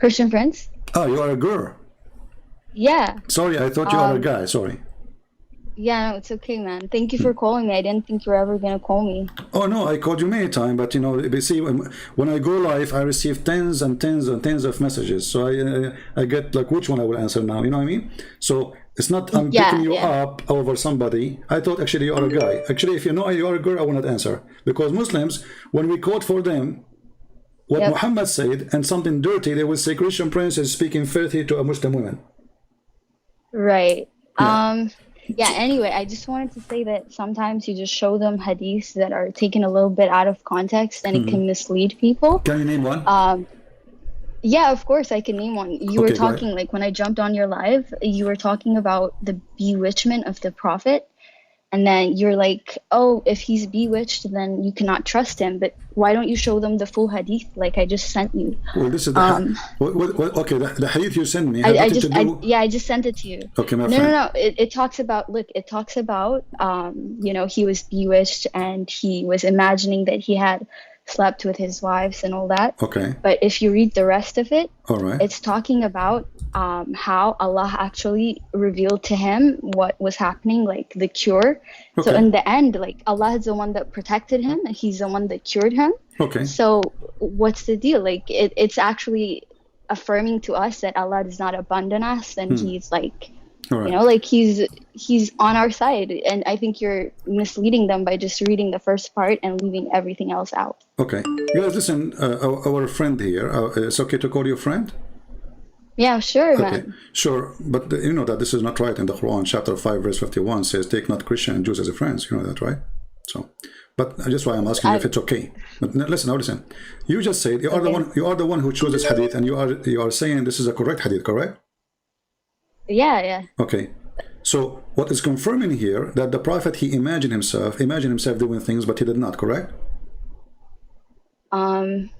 Christian Prince? Ah, you are a girl. Yeah. Sorry, I thought you are a guy. Sorry. Yeah, no, it's okay, man. Thank you for calling me. I didn't think you were ever gonna call me. Oh no, I called you many times, but you know, you see, when I go live, I receive tens and tens and tens of messages. So I get like which one I will answer now. You know what I mean? So it's not I'm picking you up over somebody. I thought actually you are a guy. Actually, if you know you are a girl, I will not answer, because Muslims, when we quote for them what Muhammad said and something dirty, they will say Christian Prince is speaking filthy to a Muslim woman. Right. Yeah, anyway, I just wanted to say that sometimes you just show them hadiths that are taken a little bit out of context, and it can mislead people. Can you name one? Yeah, of course I can name one. You were talking, like when I jumped on your live, you were talking about the bewitchment of the Prophet. And then you're like, oh, if he's bewitched, then you cannot trust him. But why don't you show them the full hadith like I just sent you? Well, this is the okay. The hadith you sent me. I just sent it to you. Okay, my friend. No. It talks about, look, it talks about, you know, he was bewitched and he was imagining that he had slept with his wives and all that. Okay. But if you read the rest of it, all right, it's talking about how Allah actually revealed to him what was happening, like the cure. Okay. So in the end, like Allah is the one that protected him, and he's the one that cured him. Okay. So what's the deal? Like it's actually affirming to us that Allah does not abandon us, and he's like, you know, like he's on our side. And I think you're misleading them by just reading the first part and leaving everything else out. Okay, guys, listen, our friend here, it's okay to call you friend? Yeah, sure, man. Okay, sure, but you know that this is not right in the Quran. Chapter 5 verse 51 says, take not Christian and Jews as friends. You know that, right? So, but that's why I'm asking you if it's okay. But listen, you just said you are the one who chose this hadith, and you are saying this is a correct hadith, correct? Yeah. Okay, so what is confirming here that the Prophet, he imagined himself doing things, but he did not, correct?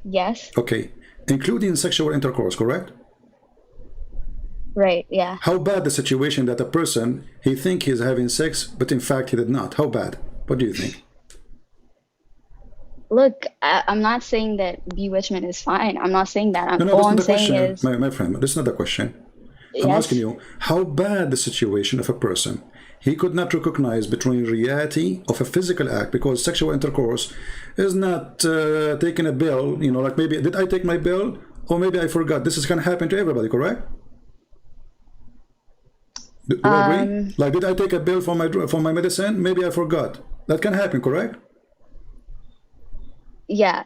Yes. Okay, including sexual intercourse, correct? Right, yeah. How bad the situation that a person, he think he's having sex, but in fact he did not? How bad? What do you think? Look, I'm not saying that bewitchment is fine. I'm not saying that. All I'm saying is... My friend, this is not the question. Yes. I'm asking you, how bad the situation of a person, he could not recognize between reality of a physical act, because sexual intercourse is not taking a bill, you know, like maybe, did I take my bill? Or maybe I forgot. This is going to happen to everybody, correct? Do you agree? Like, did I take a bill for my medicine? Maybe I forgot. That can happen, correct? Yeah.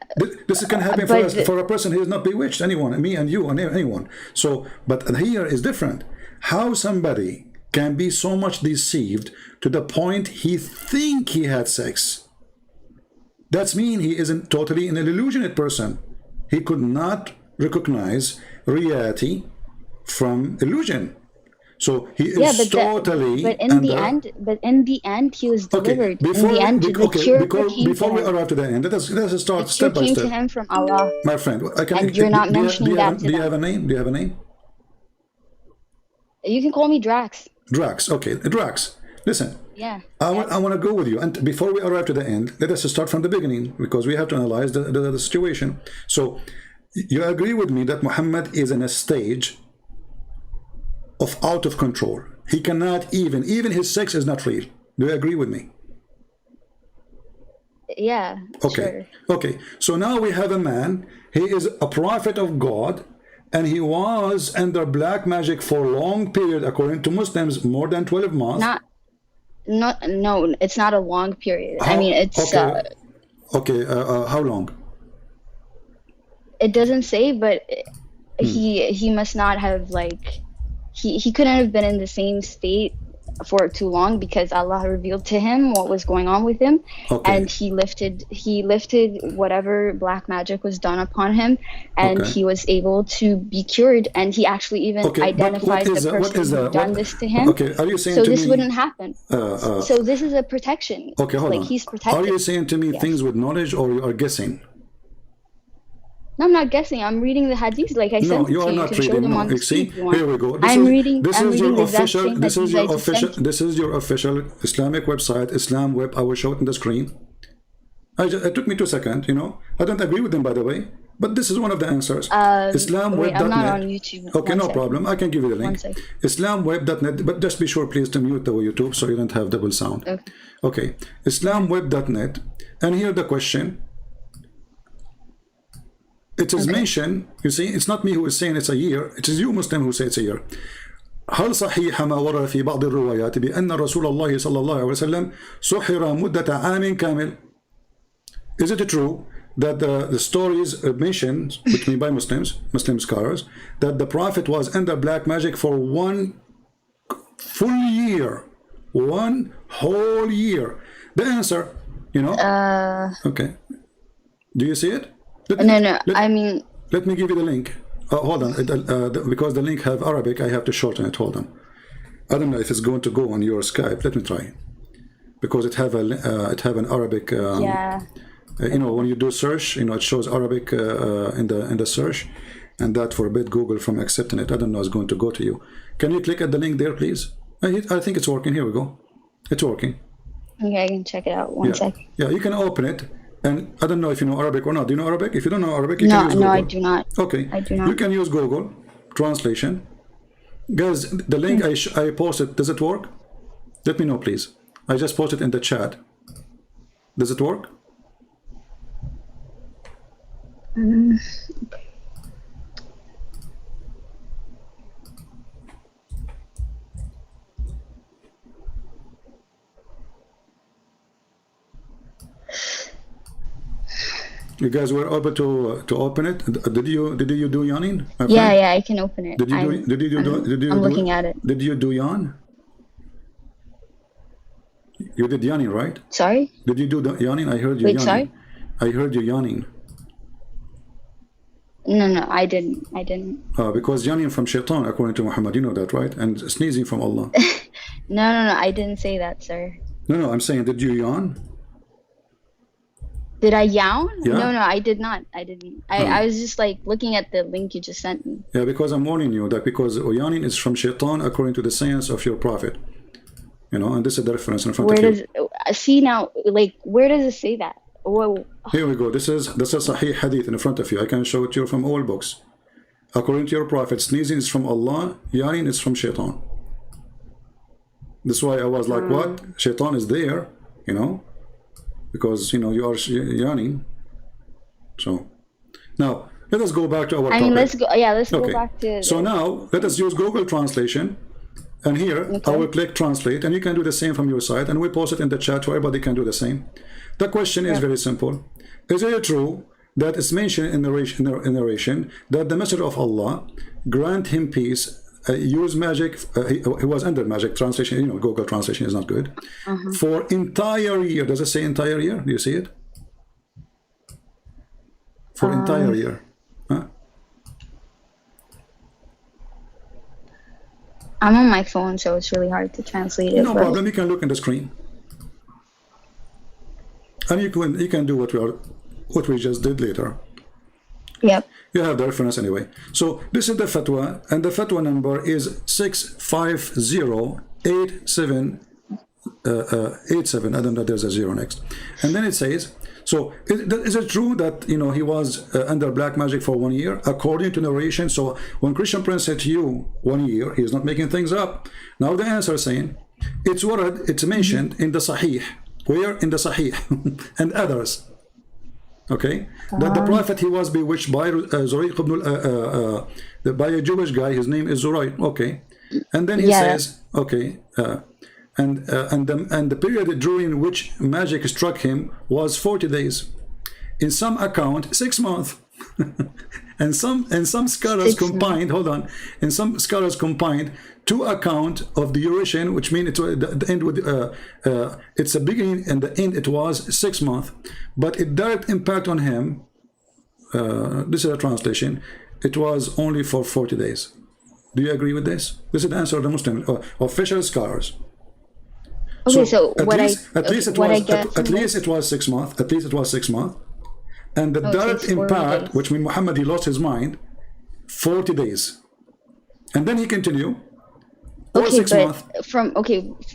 This can happen for a person who is not bewitched. Anyone, me and you, and anyone. So, but here is different. How somebody can be so much deceived to the point he think he had sex. That's mean he isn't totally an illusionate person. He could not recognize reality from illusion. So he is totally. But in the end, he was delivered. Before we arrive to the end, let us start step by step. It came to him from Allah. My friend, and you're not mentioning that. Do you have a name? Do you have a name? You can call me Drax. Drax, okay, Drax. Listen. Yeah. I want to go with you, and before we arrive to the end, let us start from the beginning, because we have to analyze the situation. So, you agree with me that Muhammad is in a stage of out of control. He cannot even his sex is not real. Do you agree with me? Yeah. Okay. Sure. Okay. So now we have a man. He is a prophet of God, and he was under black magic for a long period, according to Muslims, more than 12 months. No, it's not a long period. I mean, it's okay. How long? It doesn't say, but he must not have, like, he couldn't have been in the same state for too long, because Allah revealed to him what was going on with him, and he lifted whatever black magic was done upon him, and he was able to be cured, and he actually even identified the person who done this to him. Okay, are you saying so to this me, wouldn't happen? So this is a protection. Okay, hold on. He's protected. Are you saying to me things with knowledge, or you are guessing? No, I'm not guessing. I'm reading the hadiths like I said. No, you are not reading. No, see, here we go. I'm reading. This is your official Islamic website, Islam Web. I will show it on the screen. It took me 2 seconds. You know, I don't agree with them, by the way. But this is one of the answers. Wait, I'm not on YouTube. Okay, no problem. I can give you the link. Islamweb.net, but just be sure, please, to mute the YouTube so you don't have double sound. Okay. Islamweb.net, and here the question. It is mentioned, you see, it's not me who is saying it's a year, it is you Muslim who say it's a year. هل صحيح ما ورد في بعض الروايات بأن رسول الله صلى الله عليه وسلم سحر مدة عام كامل? Is it true that the stories mentioned between by Muslim scholars, that the Prophet was under black magic for 1 full year, 1 whole year? The answer, you know. Okay. Do you see it? Let me give you the link. Hold on, because the link have Arabic, I have to shorten it. Hold on. I don't know if it's going to go on your Skype. Let me try, because it have an Arabic. You know, when you do search, you know, it shows Arabic in the search, and that forbid Google from accepting it. I don't know it's going to go to you. Can you click at the link there, please? I think it's working. Here we go. It's working. Okay, I can check it out. One sec. Yeah, you can open it. And I don't know if you know Arabic or not. Do you know Arabic? If you don't know Arabic, you can use Google. No, I do not. Okay. I do not. You can use Google Translation. Guys, the link I posted, does it work? Let me know, please. I just posted in the chat. Does it work? You guys were able to open it. Did you do yawning? Yeah, I can open it. I'm looking at it. Did you do yawn? You did yawning, right? Sorry? Did you do the yawning? I heard you yawning. Sorry? I heard you yawning. No, I didn't. Because yawning from shaitan, according to Muhammad, you know that, right? And sneezing from Allah. No, I didn't say that, sir. No, I'm saying, did you yawn? Did I yawn? Yeah. No, I did not. I didn't. I was just like looking at the link you just sent me. Yeah, because I'm warning you that because yawning is from shaitan according to the science of your prophet. You know, and this is the reference in front of you. See now, like, where does it say that? Whoa. Here we go. This is Sahih Hadith in front of you. I can show it to you from all books. According to your prophet, sneezing is from Allah, yawning is from shaitan. That's why I was like, what? Shaitan is there, you know? Because, you know, you are yawning. So, now, let us go back to our topic. Let's go back to... So now, let us use Google Translation. And here, I will click Translate, and you can do the same from your side, and we post it in the chat so everybody can do the same. The question is very simple. Is it true that it's mentioned in narration that the Messenger of Allah grant him peace, use magic, he was under magic translation, you know, Google Translation is not good, for entire year? Does it say entire year? Do you see it? For entire year. Huh? I'm on my phone, so it's really hard to translate it. No problem, you can look in the screen. And you can do what we just did later. Yep. You have the reference anyway. So this is the fatwa, and the fatwa number is 6508787. I don't know, there's a 0 next. And then it says, so is it true that, you know, he was under black magic for 1 year according to narration? So when Christian Prince said to you 1 year, he's not making things up. Now the answer is saying it's mentioned in the Sahih. Where? In the Sahih and others. Okay, that the prophet, he was bewitched by Zurayq ibn by a Jewish guy. His name is Zurayq. Okay, and then he says, okay, and the period during which magic struck him was 40 days. In some account, 6 months. and some scholars combined. Hold on, and some scholars combined two account of the duration, which means the end with it's a beginning and the end. It was 6 months, but it direct impact on him. This is a translation. It was only for 40 days. Do you agree with this? This is the answer of the Muslim official scholars. Okay, so at least it was 6 months. At least it was 6 months. And the direct impact, which means Muhammad, he lost his mind, 40 days. And then he continued. Okay,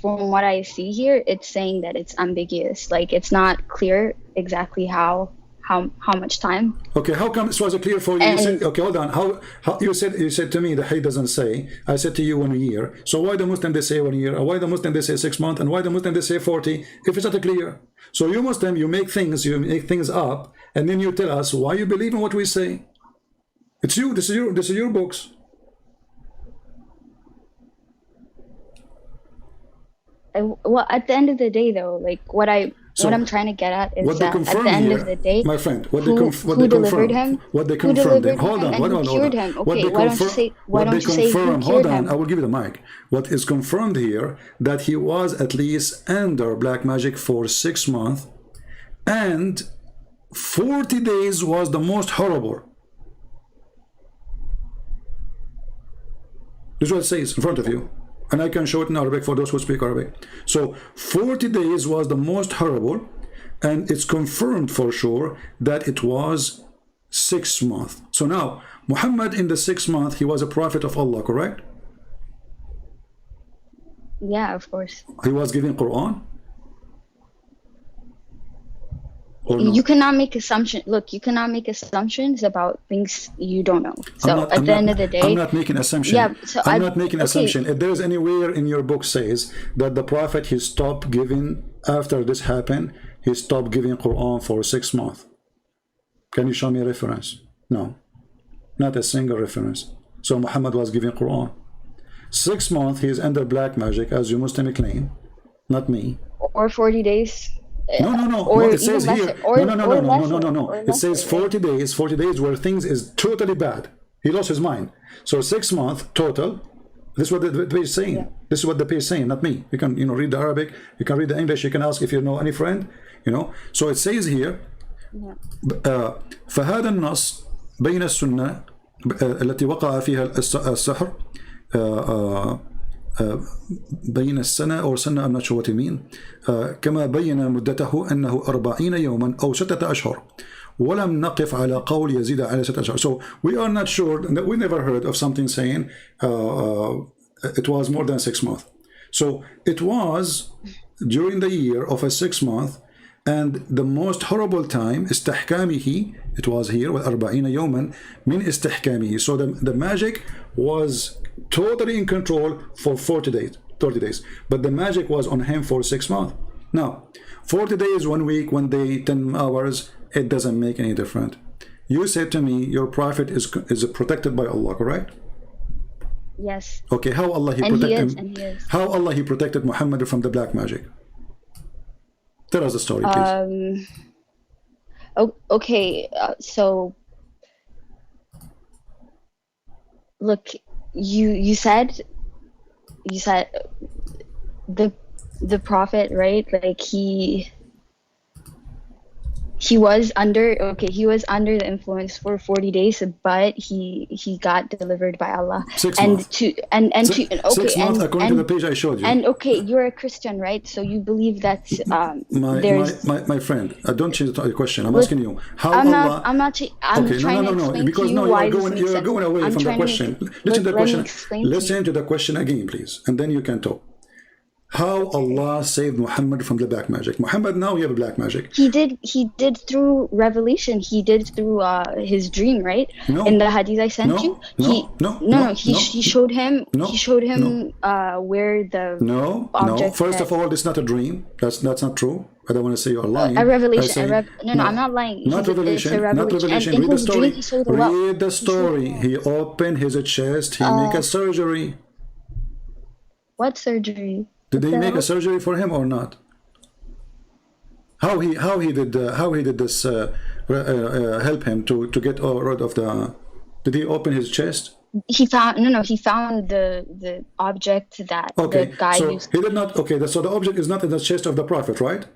from what I see here, it's saying that it's ambiguous. Like, it's not clear exactly how how much time. Okay, how come this was clear for you? And, you said, okay, hold on. How you said to me the hadith doesn't say. I said to you 1 year. So why the Muslim they say 1 year? Or why the Muslim they say 6 months? And why the Muslim they say 40? If it's not clear, so you Muslim you make things up, and then you tell us why you believe in what we say. It's you. This is your books. Well, at the end of the day, though, like what I'm trying to get at is that at the end of the day, my friend, who delivered him? Hold on. Okay, why don't you say who hold cured on, him? I will give you the mic. What is confirmed here that he was at least under black magic for 6 months, and 40 days was the most horrible. This is what it says in front of you. And I can show it in Arabic for those who speak Arabic. So 40 days was the most horrible, and it's confirmed for sure that it was 6 months. So now, Muhammad in the 6th month, he was a prophet of Allah, correct? Yeah, of course. He was giving Qur'an? You cannot make assumptions. Look, you cannot make assumptions about things you don't know. So at the end of the day, I'm not making assumption. Yeah, so I'm not making assumption. If there's anywhere in your book says that the prophet he stopped giving after this happened, he stopped giving Quran for 6 months. Can you show me a reference? No, not a single reference. So Muhammad was giving Quran. 6 months he is under black magic, as you Muslim claim, not me. Or 40 days. No. It says here. No. It says 40 days. 40 days where things is totally bad. He lost his mind. So 6 months total. This is what the page is saying. Yeah. This is what the page is saying, not me. You can read the Arabic. You can read the English. You can ask if you know any friend. So it says here. فهذا النص بين السنة التي وقع فيها السحر بين السنة أو سنة I'm not sure what you mean كما بين مدته أنه 40 يوما أو 6 أشهر ولم نقف على قول يزيد على 6 أشهر. So we are not sure, we never heard of something saying it was more than 6 months. So it was during the year of a 6 month, and the most horrible time استحكامه, it was here with 40 يوما من استحكامه. So the magic was totally in control for 40 days, 30 days, but the magic was on him for 6 months. Now 40 days, 1 week, 1 day, 10 hours, it doesn't make any difference. You said to me your prophet is protected by Allah, correct? Yes. Okay, how Allah he protected him? How Allah he protected Muhammad from the black magic? Tell us the story, please. Okay, so look, you said the prophet, right? Like he was under the influence for 40 days, but he got delivered by Allah. 6 and months. to and and six, to okay 6 months according to the page I showed you. And okay, you're a Christian, right? So you believe that my friend, don't change the question. I'm asking you how I'm okay, trying to explain because to you why you're going away from the question. Listen to the question. Listen to the question again, please, and then you can talk. How Allah saved Muhammad from the black magic? Muhammad now you have black magic. He did through revelation. He did through his dream, right? No. In the hadith I sent you. He showed him. He showed him where the object. First of all, this is not a dream. That's not true. I don't want to say you're lying. A revelation. I'm not lying. Not revelation. Not revelation. Read the story. Read the story. He opened his chest. He make a surgery. What surgery? Did they make a surgery for him or not? How he did this help him to get rid of the? Did he open his chest? He found He found the object that the guy used. He did not. Okay, so the object is not in the chest of the prophet, right?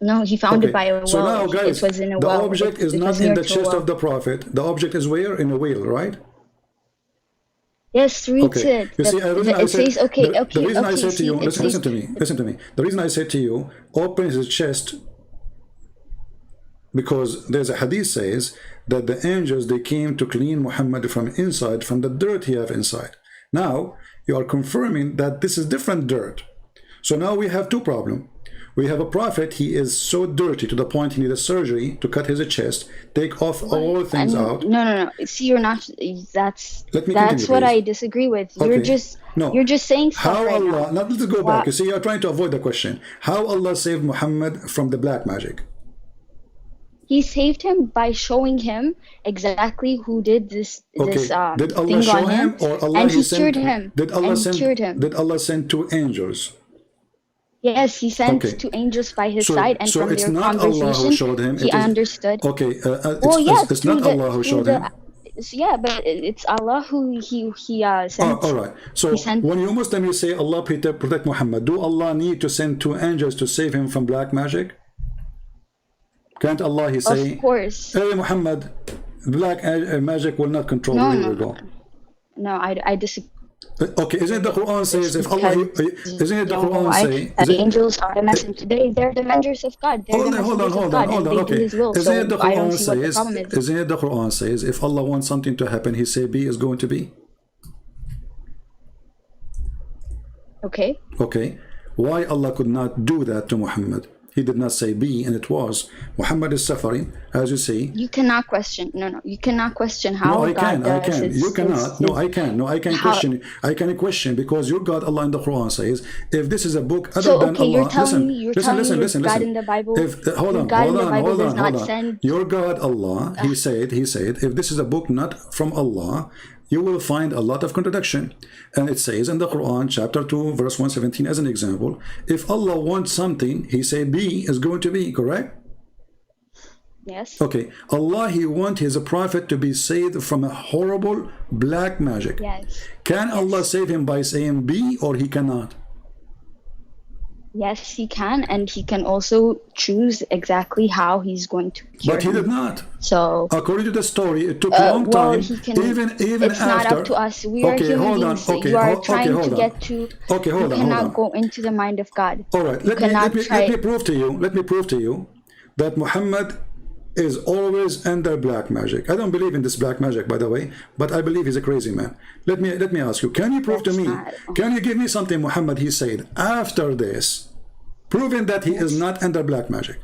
No, he found it by a well. So now, guys, it was in a the well. object is not in the chest of the prophet. The object is where? In a whale, right? Yes, read it. You see, it says okay. The reason I said to you, listen to me. The reason I said to you, open his chest, because there's a hadith says that the angels they came to clean Muhammad from inside, from the dirt he have inside. Now you are confirming that this is different dirt. So now we have two problems. We have a prophet, he is so dirty to the point he needs a surgery to cut his chest, take off all things out. No. See, you're not. That's continue, what please. I disagree with. Okay. You're just saying stuff how right Allah, now. let's go back. You see, you're trying to avoid the question. How Allah saved Muhammad from the black magic? He saved him by showing him exactly who did this. Did Allah thing show on him, or Allah and he cured him. Did Allah cured him. Did Allah send 2 angels? Yes, he sent 2 angels by his side, and from their conversation, Allah who showed him. He understood. Okay, it's not Allah who showed him. Yeah, but it's Allah who he sent. All right. So when you Muslim, you say Allah protect Muhammad. Do Allah need to send 2 angels to save him from black magic? Can't Allah say, of course, hey Muhammad, black magic will not control you? Here we go. No, I disagree. Okay, isn't it the Quran says if Allah, isn't it the Quran say? The angels are the messengers. They're the messengers of God. Hold on. Okay. Isn't it the Quran says? Isn't it the Quran says if Allah wants something to happen, He say be is going to be? Okay. Okay. Why Allah could not do that to Muhammad? He did not say be, and it was. Muhammad is suffering, as you see. You cannot question. No. You cannot question how no, I God can. I can. You cannot. No, I can. No, I can question. I can question because your God, Allah in the Quran says, if this is a book other than Allah. You're telling me God in the Bible. Hold on. Your God, Allah, He said, if this is a book not from Allah, you will find a lot of contradiction. And it says in the Quran, chapter 2, verse 117, as an example, if Allah wants something, He say be is going to be, correct? Yes. Okay. Allah, He wants His prophet to be saved from a horrible black magic. Yes. Can Allah save him by saying be, or He cannot? Yes, He can, and He can also choose exactly how He's going to cure But He did not. So, according to the story, it took a long time. Even it's after. Not up to us. We are human beings. You are trying to get to. You cannot go into the mind of God. All right. Let me prove to you. Let me prove to you that Muhammad is always under black magic. I don't believe in this black magic, by the way, but I believe he's a crazy man. Let me ask you, can you prove to me, can you give me something Muhammad he said after this, proving that he is not under black magic?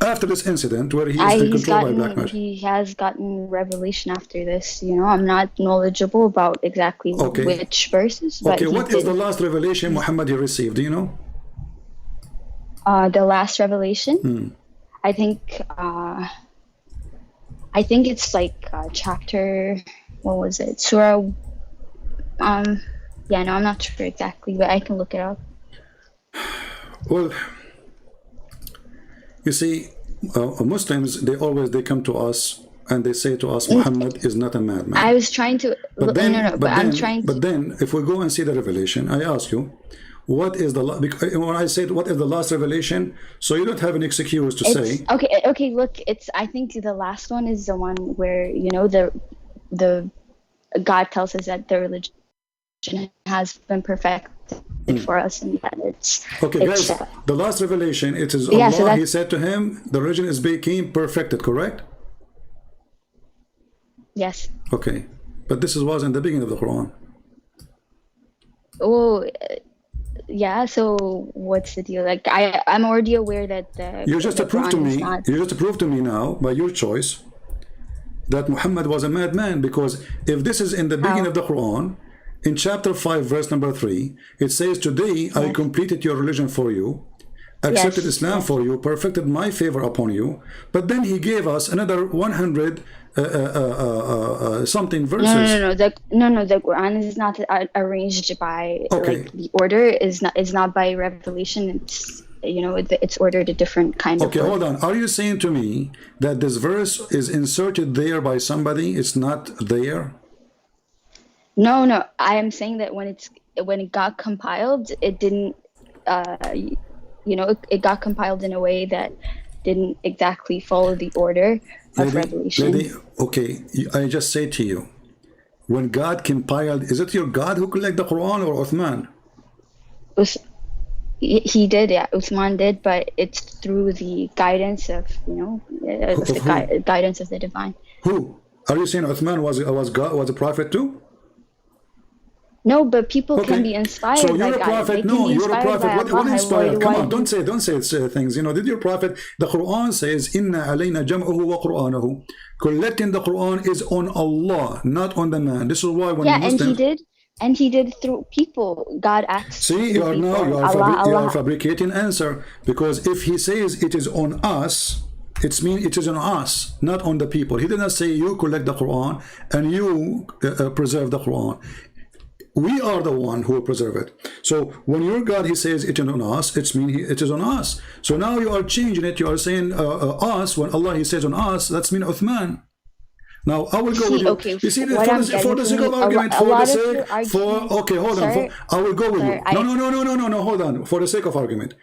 After this incident where he is controlled by black magic. He has gotten revelation after this. You know, I'm not knowledgeable about exactly which verses. But what is the last revelation Muhammad he received? Do you know? The last revelation? I think it's like chapter, what was it? Surah. Yeah, no, I'm not sure exactly, but I can look it up. Well, you see, Muslims, they come to us and they say to us, Muhammad is not a madman. I was trying to, but then, if we go and see the revelation, I ask you, what is the when I said what is the last revelation? So you don't have an excuse to say. Okay. Look, I think the last one is the one where the God tells us that the religion has been perfected for us, and that it's guys. The last revelation, it is Allah. So He said to him, the religion is became perfected. Correct? Yes. Okay, but this was in the beginning of the Quran. Oh. Yeah, so what's the deal? Like I'm already aware that you just proved to me now by your choice that Muhammad was a madman, because if this is in the beginning of the Quran, in chapter 5 verse number 3, it says, today I completed your religion for you, accepted Islam for you, perfected my favor upon you. But then He gave us another 100 something verses. No. The Quran is not arranged by like the order is not by revelation. It's it's ordered a different kind of. Okay, hold on. Are you saying to me that this verse is inserted there by somebody? It's not there. No. I am saying that when it got compiled, it didn't. It got compiled in a way that didn't exactly follow the order of revelation. Okay, I just say to you, when God compiled, is it your God who collected the Quran or Uthman? He did, yeah. Uthman did, but it's through the guidance of guidance of the divine. Who? Are you saying Uthman was a prophet too? No, but people can be Okay, inspired so by you're a God. They prophet. can No, be you're a inspired prophet. by What Allah. inspired? Come Why on, do don't say things. Did your prophet? The Quran says, "Inna alayna jam'uhu wa Qur'anahu." Collecting the Quran is on Allah, not on the man. This is why when Yeah, and Muslims he did through people. God acts see, through people, and you are Allah. fabricating answer, because if he says it is on us, it means it is on us, not on the people. He did not say you collect the Quran and you preserve the Quran. We are the one who will preserve it. So when your God, he says it is on us, it means it is on us. So now you are changing it. You are saying us. When Allah, he says on us, that's mean Uthman. Now I will go with See, you. okay, You see, what I'm for getting the from sake you, of argument, a for the lot of sake, your argument, okay, hold on. sir, I will go with sir, you. No. Hold on. For the sake of argument,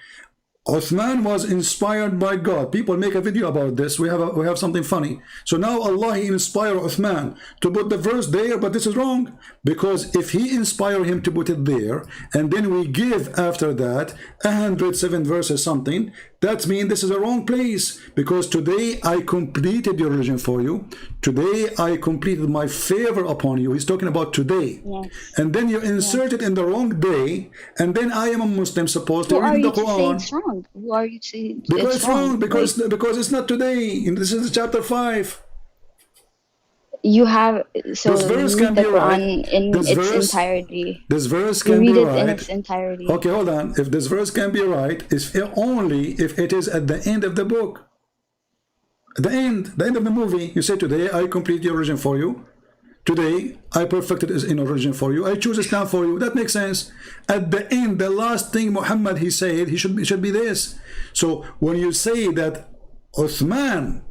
Uthman was inspired by God. People make a video about this. We have something funny. So now Allah, he inspired Uthman to put the verse there, but this is wrong, because if he inspired him to put it there, and then we give after that 107 verses something, that means this is a wrong place, because today I completed your religion for you. Today I completed my favor upon you. He's talking about today. yes, And then you insert it in the wrong day, and then I am a Muslim supposed to who are read the you to say Quran. it's wrong? Who are you to say Because it's it's wrong? wrong, because it's not today. This is chapter 5. You have, This so verse you can read be the right. Quran in This its verse, entirety. this verse You can be read it in its right. entirety. Okay, hold on. If this verse can be right, it's only if it is at the end of the book. At the end of the movie, you say, today I complete your religion for you. Today I perfected his inner religion for you. I choose Islam for you. That makes sense. At the end, the last thing Muhammad, he said, it should be this. So when you say that Uthman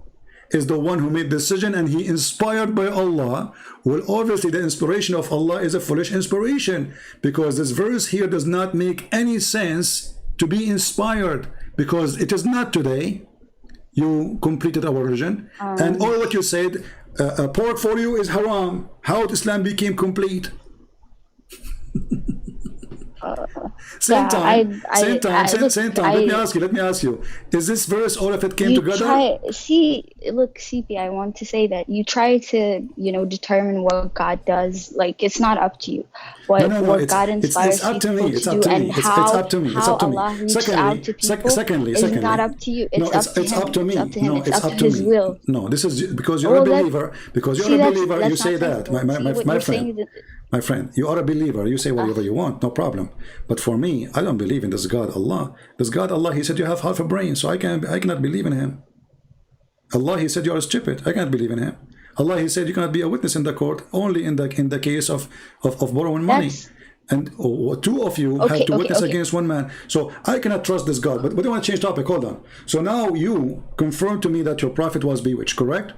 is the one who made the decision and he inspired by Allah, well, obviously the inspiration of Allah is a foolish inspiration, because this verse here does not make any sense to be inspired, because it is not today you completed our religion, and all what you said, pork for you is haram. How Islam became complete? Same Yeah, time. look, Let me ask you. Is this verse, all of it came you together? look, CP, I want to say that you try to, determine what God does. Like, it's not up to you. No. What God It's inspires up to me. people It's to up do, to and me. It's up to me. It's how up to me. Allah reaches out to people is not up to you. No, It's up to it's Him. up to me. It's up to Him. No, It's it's up up to to His me. will. No, this is because you're Well, a believer. Because you're see, a that's believer, you say not that. sensible. See, what My you're friend. saying is My friend, you are a believer. You say whatever you want, no problem. But for me, I don't believe in this God Allah. This God Allah, he said you have half a brain, so I cannot believe in him. Allah, he said you are stupid. I can't believe in him. Allah, he said you cannot be a witness in the court, only in the case of borrowing money. And two of you have to witness against one man. So I cannot trust this God. But I want to change topic. Hold on. So now you confirm to me that your prophet was bewitched, correct?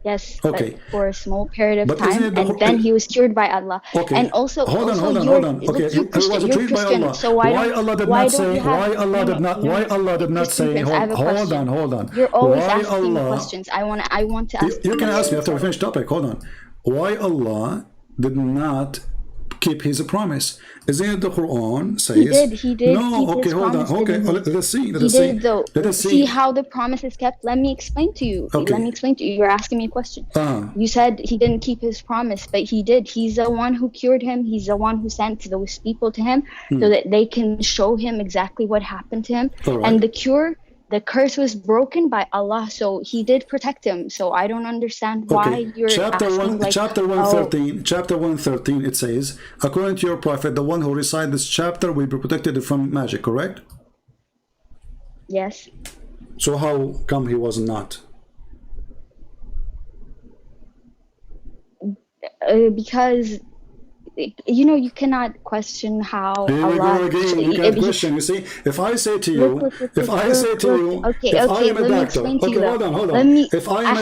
Yes, okay, but for a small period of but time, and then he was cured by Allah. Okay, and also, hold on. Okay, you're Christian. You're Christian, So why Allah did not say? Why Allah did not? Why Allah did not say? Hold on. You're always why asking Allah, questions. I want to ask. You can ask me after we finish topic. Hold on. Why Allah did not keep his promise? Isn't it the Quran says? He did. No, okay, hold on. Okay, let's see. Let us see. See how the promise is kept. Let me explain to you. Okay. Let me explain to you. You're asking me a question. You said he didn't keep his promise, but he did. He's the one who cured him. He's the one who sent those people to him so that they can show him exactly what happened to him. Right. And the curse was broken by Allah, so he did protect him. So I don't understand why you're asking, chapter 113, it says, according to your prophet, the one who recites this chapter will be protected from magic, correct? Yes. So how come he was not? Because you cannot question how Here we go again. You can't question. You see, if I say to you, if I am a doctor, hold on. If I am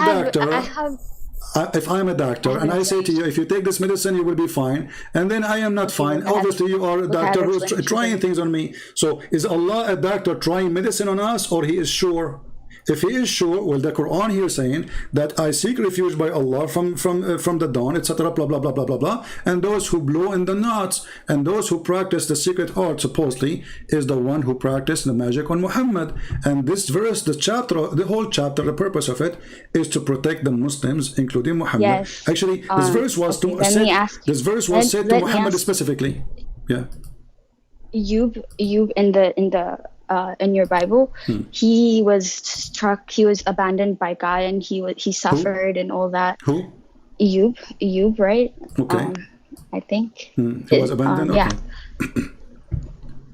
a doctor, and I say to you, if you take this medicine, you will be fine, and then I am not fine, obviously you are a doctor who is trying things on me. So is Allah a doctor trying medicine on us, or he is sure? if he is sure, well, the Quran here saying that I seek refuge by Allah from the dawn, etc., blah blah blah blah blah blah, and those who blow in the knots, and those who practice the secret art supposedly is the one who practiced the magic on Muhammad. And this verse, the whole chapter, the purpose of it is to protect the Muslims, including Muhammad. Yes. Actually, this verse was said to Muhammad specifically. Yeah. You in your Bible, he was struck, he was abandoned by God, and he suffered and all that. Who? Ayub, right? Okay. I think. He was abandoned. Okay. Yeah.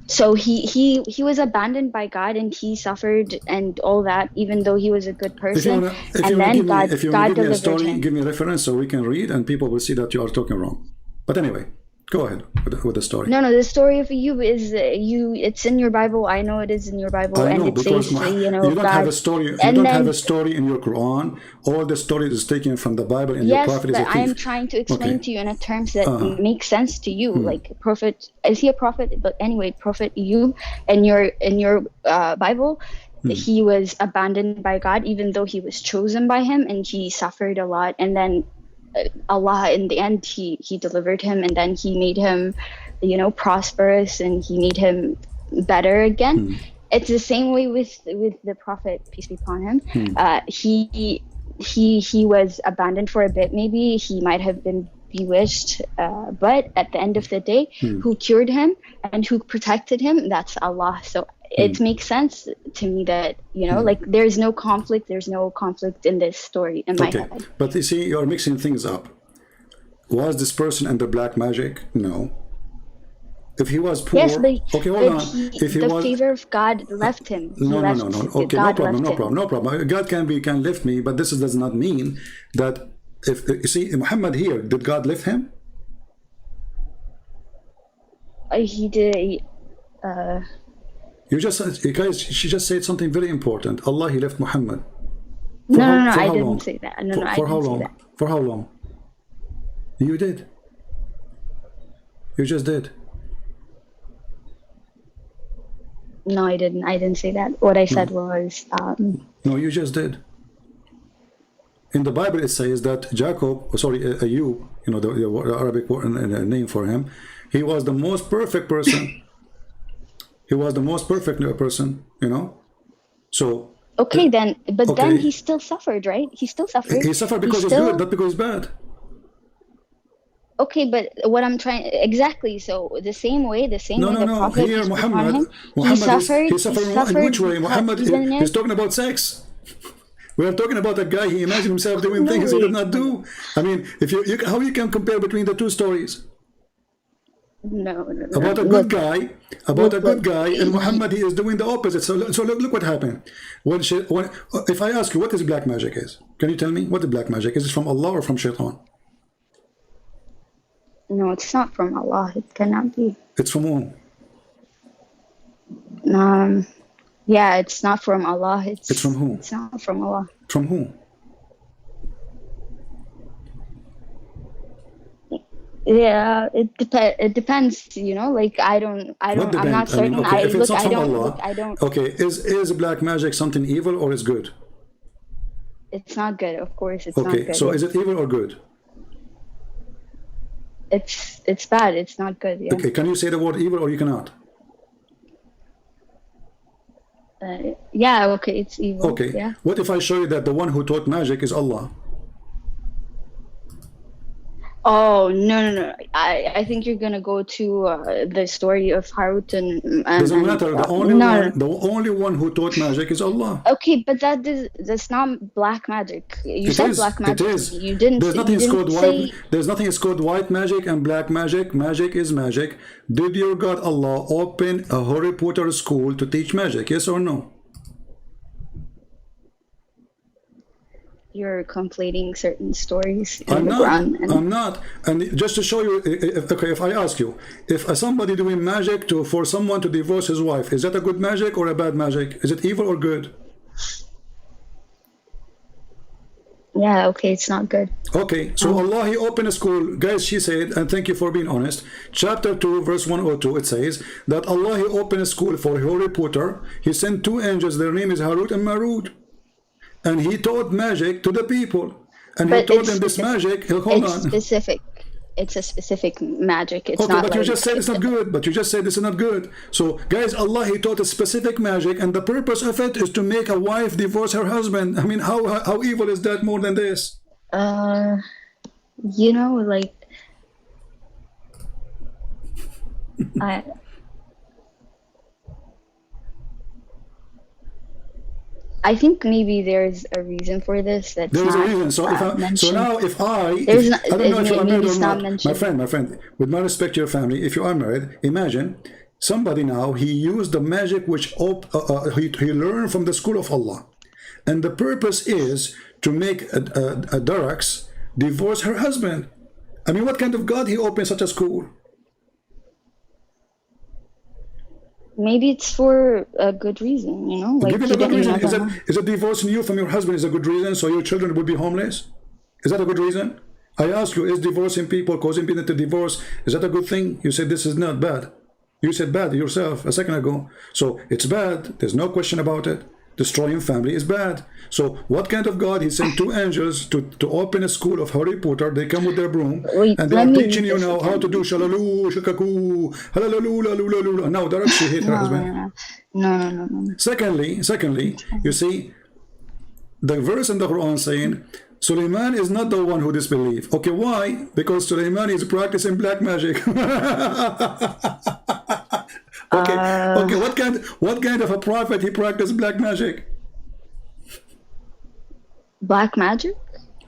So he was abandoned by God, and he suffered and all that, even though he was a good person. And then God delivered him. Give me a reference so we can read, and people will see that you are talking wrong. But anyway, go ahead with the story. No, the story of Ayub is it's in your Bible. I know it is in your Bible, I know, and it says, you don't have a story. You don't have a story in your Quran. All the stories is taken from the Bible, and your prophet is a thief. Yes, but I am trying to explain to you in a terms that make sense to you. Like prophet, is he a prophet? But anyway, Prophet Ayub, in your Bible, he was abandoned by God, even though he was chosen by him, and he suffered a lot, and then Allah in the end he delivered him, and then he made him prosperous, and he made him better again. It's the same way with the Prophet, peace be upon him. He was abandoned for a bit, maybe he might have been bewitched, but at the end of the day, who cured him and who protected him, that's Allah. So it makes sense to me that like there's no conflict in this story in my head. But you see, you're mixing things up. Was this person under black magic? No. If he was poor, yes, but, okay, hold on. If the favor of God left him. No. Okay, no problem. God can lift me, but this does not mean that if you see Muhammad here, did God lift him? He did. She just said something very important. Allah, he left Muhammad. No, I didn't say that. For how long? For how long? You did. You just did. No, I didn't. I didn't say that. What I said was. No, you just did. In the Bible, it says that Ayub, the Arabic name for him, he was the most perfect person. He was the most perfect person, So. Okay, then, then he still suffered, right? He still suffered. He suffered because he's good, not because he's bad. Okay, but what I'm trying exactly. So the same way the Prophet. Here, Muhammad he suffered in which way? Muhammad he's talking about sex. We are talking about a guy. He imagined himself doing things he did not do. I mean, how you can compare between the two stories? No. About a good guy, and Muhammad, he is doing the opposite. So look what happened. If I ask you what is black magic is, can you tell me what is black magic? Is it from Allah or from Shaitan? No, it's not from Allah. It cannot be. It's from whom? Yeah, it's not from Allah. It's from whom? It's not from Allah. From whom? Yeah, it depends. Like I'm not certain. If it's not from Allah, okay, is black magic something evil or is good? It's not good, of course. It's not good. Okay, so is it evil or good? It's bad. It's not good. Yeah. Okay, can you say the word evil or you cannot? Yeah. Okay, it's evil. Okay. Yeah. What if I show you that the one who taught magic is Allah? Oh no! I think you're gonna go to the story of Harut and doesn't matter. The only one who taught magic is Allah. Okay, but that's not black magic. You said black magic. It is. You didn't. There's nothing called white. There's nothing called white magic and black magic. Magic is magic. Did your God Allah open a Harry Potter school to teach magic? Yes or no? You're conflating certain stories in I'm the not. Quran. I'm not. And just to show you, if I ask you, if somebody doing magic for someone to divorce his wife, is that a good magic or a bad magic? Is it evil or good? Yeah, okay, it's not good. Okay, so Allah, he opened a school. Guys, she said, and thank you for being honest, chapter 2, verse 102, it says that Allah, he opened a school for Harry Potter. He sent two angels, their name is Harut and Marut. and he taught magic to the people. And he But taught it's them this specific. magic. Hold It's on. specific. It's a specific magic. It's Okay, not but you like just said it's not good. But you just said this is not good. So, guys, Allah, He taught a specific magic, and the purpose of it is to make a wife divorce her husband. I mean, how evil is that more than this? you know, like I I think maybe there's a reason for this that's There is a not reason. So mentioned. now if I don't know if you are married or not, my friend, with my respect to your family, if you are married, imagine somebody now, he used the magic which he learned from the school of Allah, and the purpose is to make a Darax divorce her husband. I mean, what kind of God he opened such a school? Maybe it's for a good reason, you know? Like, Give it a good reason. Is it divorcing you from your husband is a good reason so your children will be homeless? Is that a good reason? I ask you, is divorcing people, causing people to divorce, is that a good thing? You said this is not bad. You said bad yourself a second ago. So it's bad. There's no question about it. Destroying family is bad. So what kind of God? He sent two angels to open a school of Harry Potter. They come with their broom. Wait, and they are teaching you now how to do shalalu, shakaku, halalu, lalu. Now they're actually hate her husband. No. Secondly, you see, the verse in the Quran saying, Sulaiman is not the one who disbelieved. Okay, why? Because Sulaiman is practicing black magic. Okay, what kind of a prophet he practiced black magic? Black magic?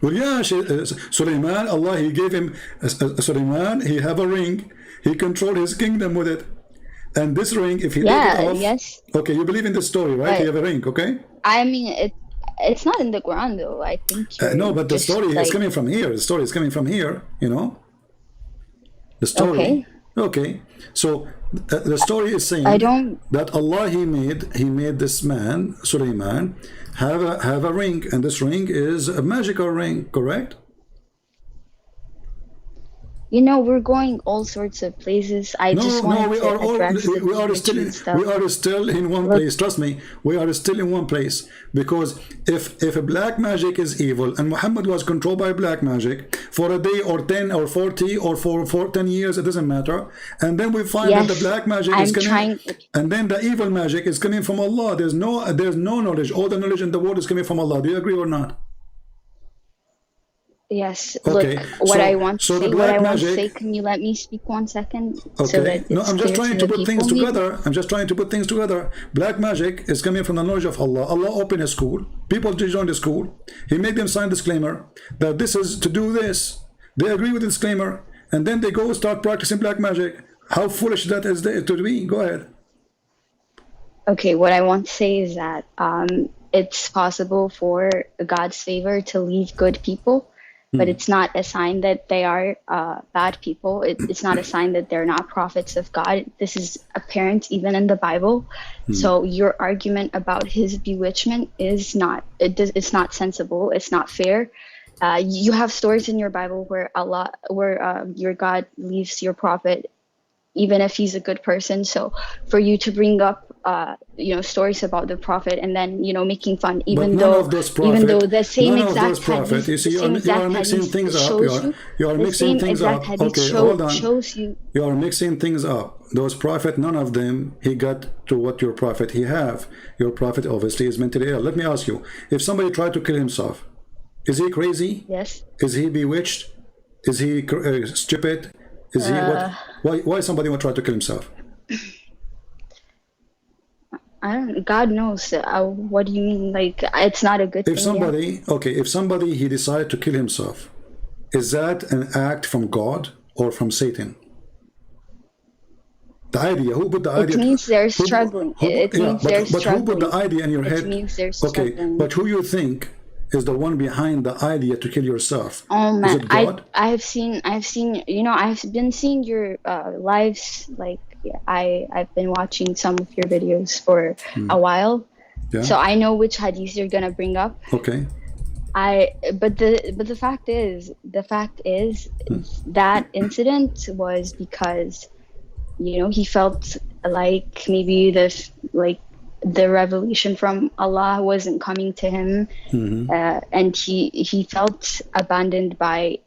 Well, yeah, Sulaiman, Allah, he gave him, Sulaiman, he have a ring. He controlled his kingdom with it. And this ring, if he take it off... Yes. Okay, you believe in this story, right? He have a ring, okay? I mean, it's not in the Quran, though. I think... no, but the story is coming from here. The story is coming from here, you know? The story... Okay. So the story is saying that Allah he made this man Sulaiman have a ring, and this ring is a magical ring, correct? You know, we're going all sorts of places. We are still in one place. Trust me, we are still in one place. Because if a black magic is evil, and Muhammad was controlled by black magic for a day or 10 or 40 or for 10 years, it doesn't matter. And then we find that the black magic is coming, and then the evil magic is coming from Allah. There's no knowledge. All the knowledge in the world is coming from Allah. Do you agree or not? Yes. Okay. Look, what I want to say, can you let me speak 1 second? Okay. So that no, I'm just trying to put things together. Black magic is coming from the knowledge of Allah. Allah opened a school. People join the school. He made them sign disclaimer that this is to do this. They agree with the disclaimer, and then they go start practicing black magic. How foolish that is to be. Go ahead. Okay, what I want to say is that it's possible for God's favor to leave good people. But it's not a sign that they are bad people. It's not a sign that they're not prophets of God. This is apparent even in the Bible. So your argument about his bewitchment is not. It's not sensible. It's not fair. You have stories in your Bible where your God leaves your prophet, even if he's a good person. So for you to bring up stories about the prophet and then making fun, even though the same exact hadith, you see, you are mixing things up. You are mixing things up. Okay, hold on. You are mixing things up. Those prophet, none of them he got to what your prophet he have. Your prophet obviously is mentally ill. Let me ask you: if somebody tried to kill himself, is he crazy? Yes. Is he bewitched? Is he stupid? Is he what? Why somebody would try to kill himself? God knows. What do you mean? Like, it's not a good thing. If somebody he decided to kill himself, is that an act from God or from Satan? The idea. Who put the idea? It means they're struggling. But who put the idea in your head? It means they're struggling. Okay, but who you think is the one behind the idea to kill yourself? Oh man, is it God? I've been seeing your lives. Like, I've been watching some of your videos for a while, so I know which hadith you're gonna bring up. Okay. But the fact is that incident was because he felt like maybe the revelation from Allah wasn't coming to him, and he felt abandoned by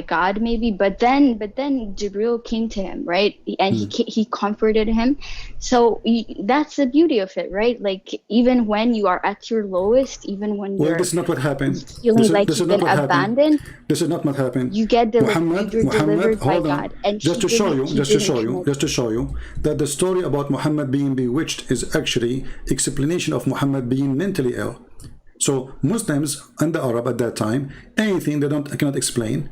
God maybe, but then Jibril came to him, right? And he comforted him. So that's the beauty of it, right? Like even when you are at your lowest, even when Well, you're this is not what happened. feeling like you've been abandoned, this is not what happened. you get delivered by God. And just to show you that the story about Muhammad being bewitched is actually explanation of Muhammad being mentally ill. So Muslims and the Arab at that time, anything they cannot explain,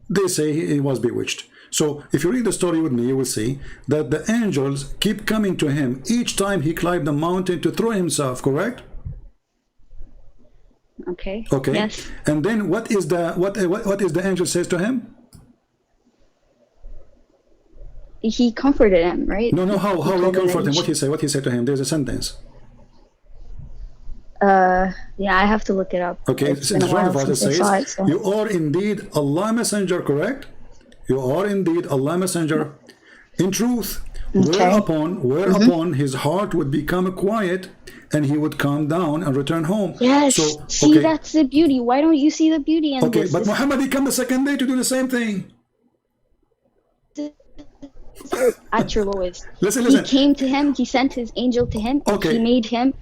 they say he was bewitched. So if you read the story with me, you will see that the angels keep coming to him each time he climbed the mountain to throw himself, correct? Okay. Yes. And then what is the angel says to him? He comforted him, right? No, how he comforted him? What he said to him? There's a sentence. Yeah, I have to look it up. Okay, in the front of us it says, you are indeed Allah messenger, correct? You are indeed Allah messenger in truth. Whereupon his heart would become quiet and he would calm down and return home. Yes, see, that's the beauty. Why don't you see the beauty in this? But Muhammad, he came the second day to do the same thing. At your lowest. Listen. He came to him, he sent his angel to him, he made him.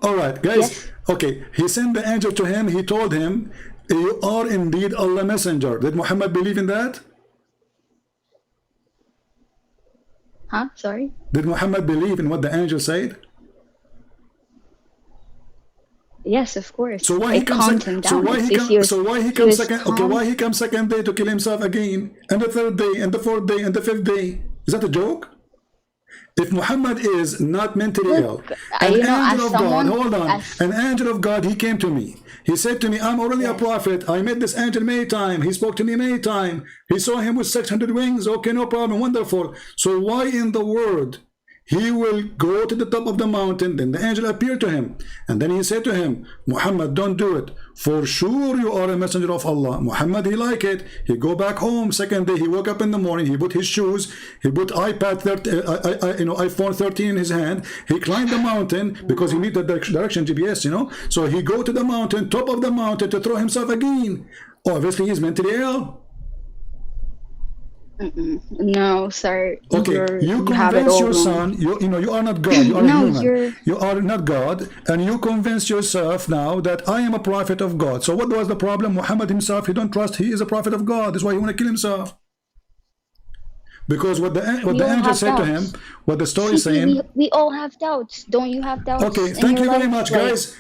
All right, guys. Yes. He sent the angel to him, he told him, you are indeed Allah messenger. Did Muhammad believe in that? Huh? Sorry? Did Muhammad believe in what the angel said? Yes, of course. So why he comes second? So why he comes second day to kill himself again, and the third day, and the fourth day, and the fifth day? Is that a joke? If Muhammad is not mentally ill, an angel of God, hold on, an angel of God, he came to me. He said to me, I'm already a prophet. I met this angel many times. He spoke to me many times. He saw him with 600 wings. Okay, no problem, wonderful. So why in the world he will go to the top of the mountain? Then the angel appeared to him, and then he said to him, Muhammad, don't do it. For sure you are a messenger of Allah. Muhammad, he liked it. He go back home. Second day, he woke up in the morning. He put his shoes. He put iPhone 13 in his hand. He climbed the mountain because he need the direction GPS. So he go to the mountain, top of the mountain, to throw himself again. Obviously, he's mentally ill. No, sir. Okay, you convince your son. You are not God. You are human. You are not God, and you convince yourself now that I am a prophet of God. So what was the problem? Muhammad himself, he don't trust he is a prophet of God. That's why he want to kill himself. Because what the angel said to him, what the story is saying. We all have doubts. Don't you have doubts? Okay, thank you very much, guys.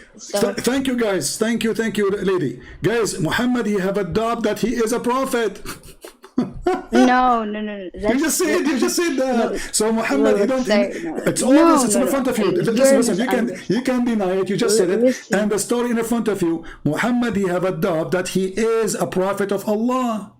Thank you, guys. Thank you, lady. Guys, Muhammad, he have a doubt that he is a prophet. No. You just said that. No. So Muhammad, it's all this. It's in front of you. Listen. You can deny it. You just said it, and the story in front of you. Muhammad, he have a doubt that he is a prophet of Allah.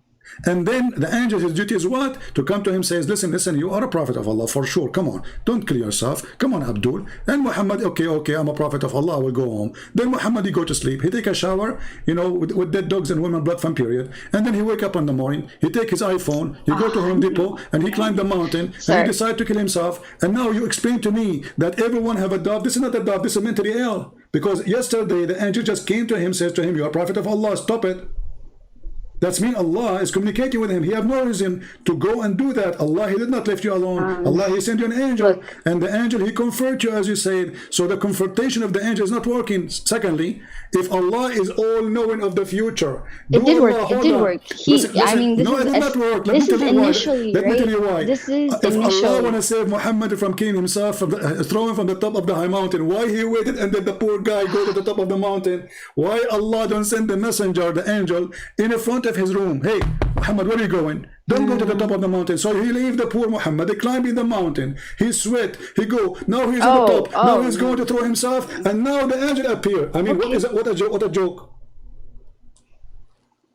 And then the angel, his duty is what? To come to him, says, listen, you are a prophet of Allah for sure. Come on, don't kill yourself. Come on, Abdul. And Muhammad, okay, I'm a prophet of Allah. I will go home. Then Muhammad, he go to sleep. He take a shower, with dead dogs and women blood from period. And then he wake up in the morning. He take his iPhone. He go to Home Depot and he climb the mountain and he decide to kill himself. And now you explain to me that everyone have a doubt. This is not a doubt. This is mentally ill. Because yesterday the angel just came to him, says to him, you are a prophet of Allah. Stop it. That's mean Allah is communicating with him. He have no reason to go and do that. Allah, he did not leave you alone. Allah, he sent you an angel. And the angel, he comfort you, as you said. So the comfortation of the angel is not working. Secondly, if Allah is all-knowing of the future. It did work. It did work. No, it did not work. Let me tell you why. This is if Allah want to save Muhammad from killing himself, throw him from the top of the high mountain, why he waited and then the poor guy go to the top of the mountain? Why Allah don't send the messenger, the angel, in front of his room? Hey, Muhammad, where are you going? Don't go to the top of the mountain. So he leave the poor Muhammad. They climb in the mountain. He sweat. He go. Now he's on the top. Now he's going to throw himself. And now the angel appear. I mean, what is it? What a joke.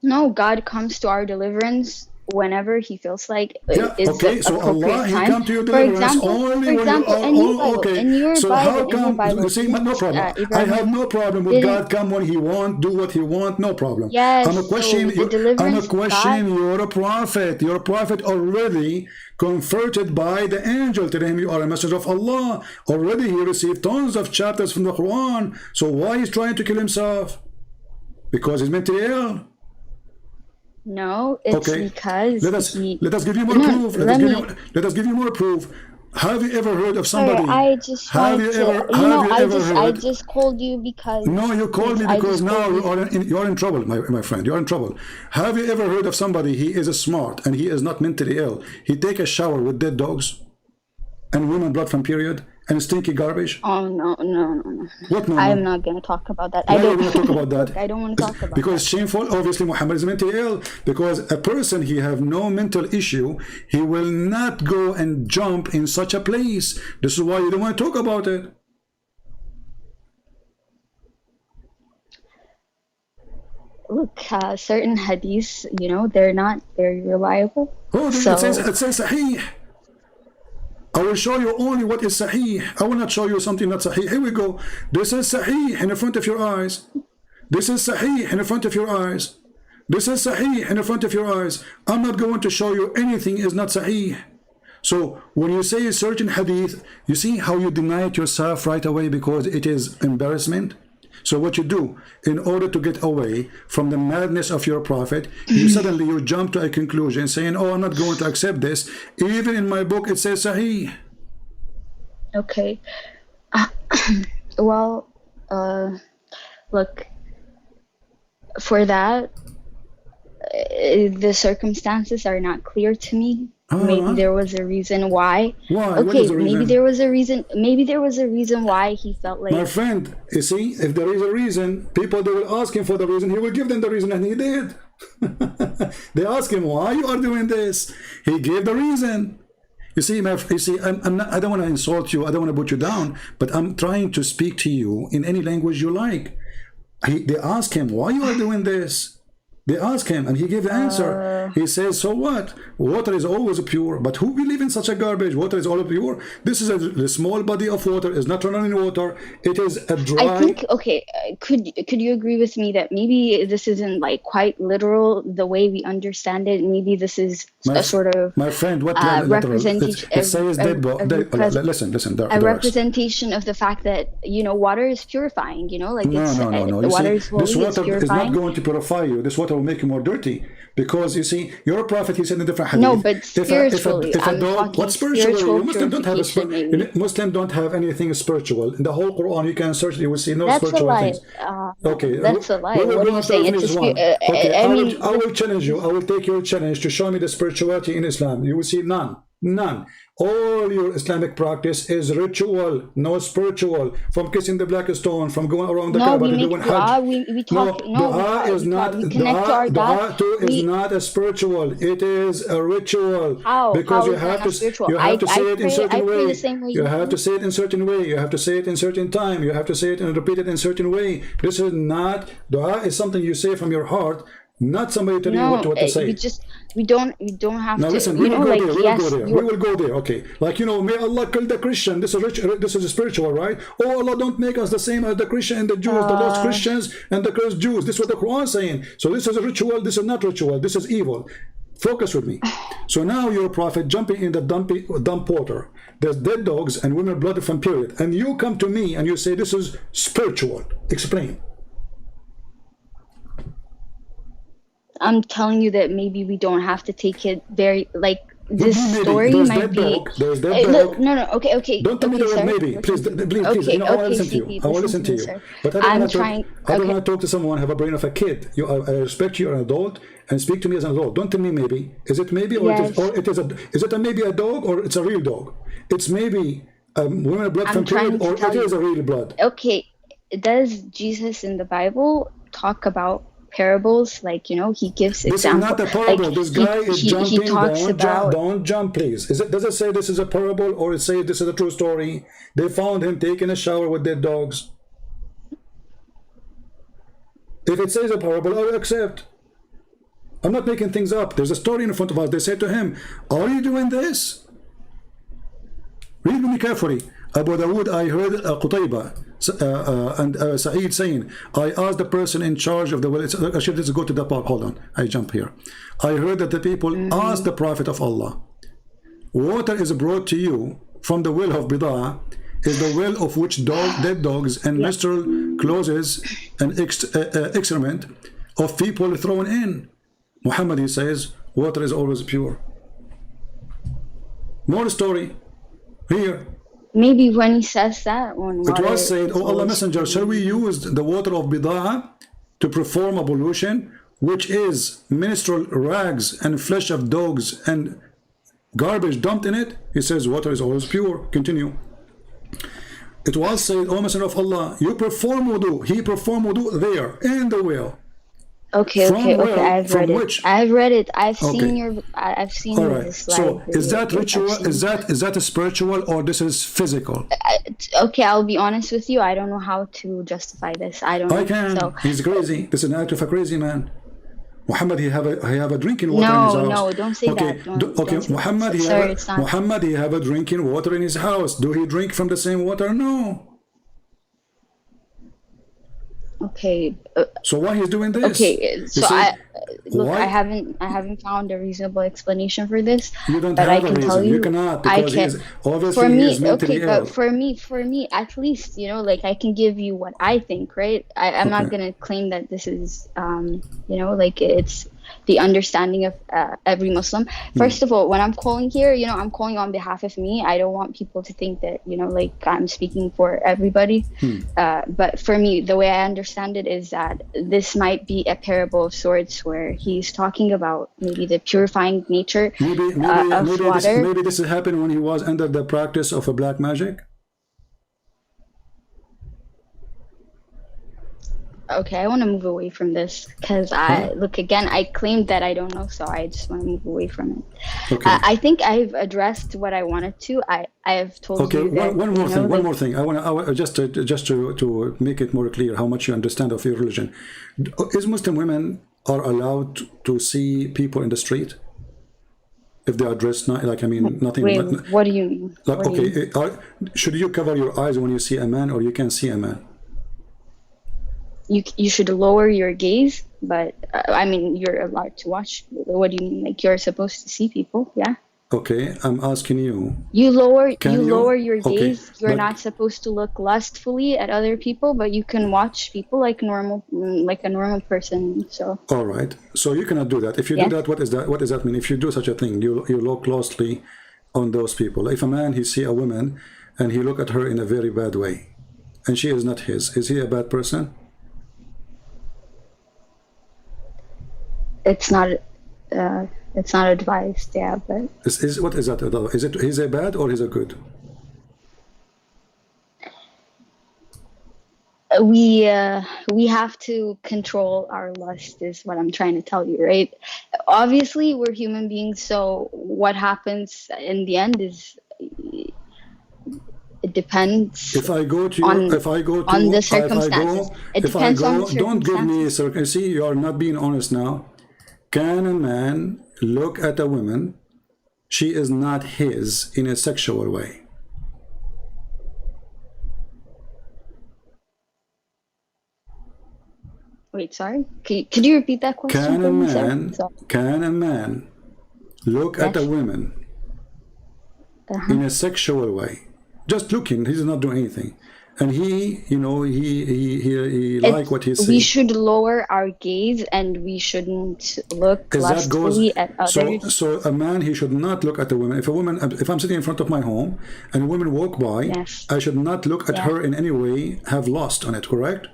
No, God comes to our deliverance whenever he feels like yeah, is okay, the so appropriate Allah, He time. come to your deliverance only when you are, In your Bible, okay. in your So Bible, how come, you see, no problem. I have no problem with didn't. God come when He want, do what He want, no problem. Yes, I'm a question, so the deliverance God. you're a prophet. You're a prophet already converted by the angel. To him, you are a messenger of Allah. Already he received tons of chapters from the Quran. So why he's trying to kill himself? Because he's mentally ill. No, it's Okay, because let us he. give you more No, proof. Let us give you more proof. Have you ever heard of Sorry, somebody? I just wanted to. I just called you because. No, you called me because now you're in trouble, my friend. You're in trouble. Have you ever heard of somebody? He is smart and he is not mentally ill. He take a shower with dead dogs, and women blood from period, and stinky garbage. Oh no. What no? I'm not gonna talk about that. Why I don't want to talk about that. I don't want to talk about because that. Shameful. Obviously, Muhammad is mentally ill. Because a person he have no mental issue, he will not go and jump in such a place. This is why you don't want to talk about it. Look, certain hadiths, they're not very reliable. Oh, So it says Sahih. I will show you only what is Sahih. I will not show you something not Sahih. Here we go. This is Sahih in the front of your eyes. This is Sahih in the front of your eyes. This is Sahih in the front of your eyes. I'm not going to show you anything is not Sahih. So when you say a certain hadith, you see how you deny it yourself right away because it is embarrassment. So what you do, in order to get away from the madness of your prophet, you jump to a conclusion saying, oh, I'm not going to accept this. Even in my book, it says Sahih. okay. Well, look, for that, the circumstances are not clear to me. Maybe there was a reason why. Why? Okay, maybe there was a reason. Maybe there was a reason why he felt like. My friend, you see, if there is a reason, people, they will ask him for the reason. He will give them the reason, and he did. They ask him, why you are doing this? He gave the reason. You see, I'm not, I don't want to insult you. I don't want to put you down, but I'm trying to speak to you in any language you like. They ask him, why you are doing this? They ask him and he gave the answer. He says, so what? Water is always pure, but who believe in such a garbage? Water is all pure. This is a small body of water. It's not running water. It is a dry. I think, okay, could you agree with me that maybe this isn't like quite literal the way we understand it? Maybe this is a sort of my friend, what representation. It says listen. A representation of the fact that water is purifying. Like no. Water this water is not going to purify you. This water will make you more dirty because you see, you're a prophet. He said in a different hadith. No, but spiritually, if a dog, what spiritually? Muslims don't have anything spiritual in the whole Quran. You can search. You will see no spiritual things. Okay, that's a lie. What are you saying? I will challenge you. I will take your challenge to show me the spirituality in Islam. You will see none. All your Islamic practice is ritual, no spiritual. From kissing the black stone, from going around the Kaaba to doing Hajj. Dua is not a spiritual. It is a ritual. How? Because you have to say it in certain way. You have to say it in certain way. You have to say it in certain time. You have to say it and repeat it in certain way. This is not dua. Is something you say from your heart. Not somebody telling you what to say. We don't have now to. Listen, we will go there. Okay, like may Allah kill the Christian. This is spiritual, right? Oh, Allah don't make us the same as the Christian and the Jews, the lost Christians and the cursed Jews. This is what the Quran is saying. So this is a ritual. This is not ritual. This is evil. Focus with me. So now you're a prophet jumping in the dump water. There's dead dogs and women blood from period, and you come to me and you say this is spiritual. Explain. I'm telling you that maybe we don't have to take it very this story might be. There's that dog. No. Okay. Don't tell me the word maybe. Please. I want to listen to you. I want to listen to you. But I don't want to talk to someone have a brain of a kid. I respect you, you're an adult, and speak to me as an adult. Don't tell me maybe. Is it maybe or is it a maybe a dog or it's a real dog? It's maybe women blood from period or it is a real blood. Okay. Does Jesus in the Bible talk about parables? He gives examples. This is not a parable. This guy is jumping. Don't jump, please. Does it say this is a parable or it say this is a true story? They found him taking a shower with dead dogs. If it says a parable, I will accept. I'm not making things up. There's a story in front of us. They said to him, are you doing this? Read me carefully. Abu Dawood, I heard Qutayba and Sa'id saying, I asked the person in charge of the well. Actually, let's go to the part. Hold on, I jump here. I heard that the people asked the Prophet of Allah, water is brought to you from the well of Bida'ah, is the well of which dead dogs and menstrual clothes and excrement of people thrown in. Muhammad, he says, water is always pure. More story here. Maybe when he says that, when it was said, oh Allah Messenger, shall we use the water of Bida'ah to perform ablution, which is menstrual rags and flesh of dogs and garbage dumped in it? He says water is always pure. Continue. It was said, O Messenger of Allah, you perform wudu. He performed wudu there in the well. Okay, I've read it. I've read it. I've seen the slide. So is that ritual? Is that a spiritual or this is physical? Okay, I'll be honest with you. I don't know how to justify this. I don't know. I can. So, he's crazy. This is an act of a crazy man. Muhammad, he have a drinking water in his house. No, don't say that. Don't Muhammad, he have a drinking water in his house. Do he drink from the same water? No. Okay. So why he's doing this? Okay. So I haven't found a reasonable explanation for this. You don't have a reason. You cannot, because he's obviously he's mentally ill. But for me, at least, you know, like I can give you what I think, right? I'm not gonna claim that this is, you know, like it's the understanding of every Muslim. First of all, when I'm calling here, you know, I'm calling on behalf of me. I don't want people to think that, you know, like I'm speaking for everybody. But for me, the way I understand it is that this might be a parable of sorts where he's talking about maybe the purifying nature of water. Maybe this happened when he was under the practice of a black magic. Okay, I want to move away from this because look, again, I claimed that I don't know, so I just want to move away from it. Okay. I think I've addressed what I wanted to. I have told you that, one more thing. I want just to make it more clear how much you understand of your religion. Is Muslim women are allowed to see people in the street if they are dressed like, I mean, nothing? Wait, what do you mean? Like, should you cover your eyes when you see a man, or you can see a man? You should lower your gaze, but I mean, you're allowed to watch. What do you mean? Like, you're supposed to see people, yeah? Okay, I'm asking you. You lower your gaze. You're not supposed to look lustfully at other people, but you can watch people like a normal person. So. All right. So you cannot do that. If you do that, what does that mean? If you do such a thing, you look closely on those people. If a man, he see a woman and he look at her in a very bad way, and she is not his, is he a bad person? It's not advised, yeah, but what is that? Is it he's a bad or he's a good? We have to control our lust, is what I'm trying to tell you, right? Obviously, we're human beings, so what happens in the end is it depends. If I go to on the circumstances. Don't give me see, you are not being honest now. Can a man look at a woman, she is not his, in a sexual way? Wait, sorry? Could you repeat that question? Can a man look at a woman in a sexual way? Just looking, he's not doing anything. And he, you know, he like what he's saying. We should lower our gaze, and we shouldn't look lustfully at others. So a man, he should not look at a woman. If I'm sitting in front of my home and a woman walk by, I should not look at her in any way, have lust on it, correct?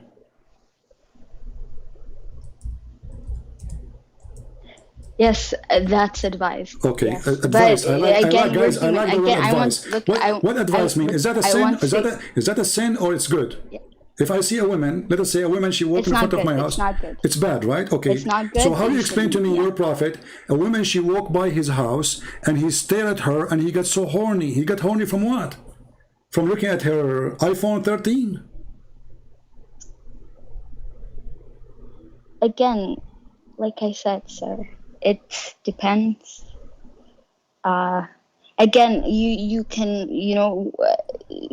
Yes, that's advised. Okay, yes. Advice. I like the word advice. What advice mean? Is that a sin? Is that a sin or it's good? Yeah. If I see a woman, let us say a woman, she walked in front of my house. It's not good. It's bad, right? Okay. It's not good. So how do you explain to me, your prophet, a woman, she walked by his house and he stared at her and he got so horny. He got horny from what? From looking at her iPhone 13? Again, like I said, sir, It depends. Again, you can,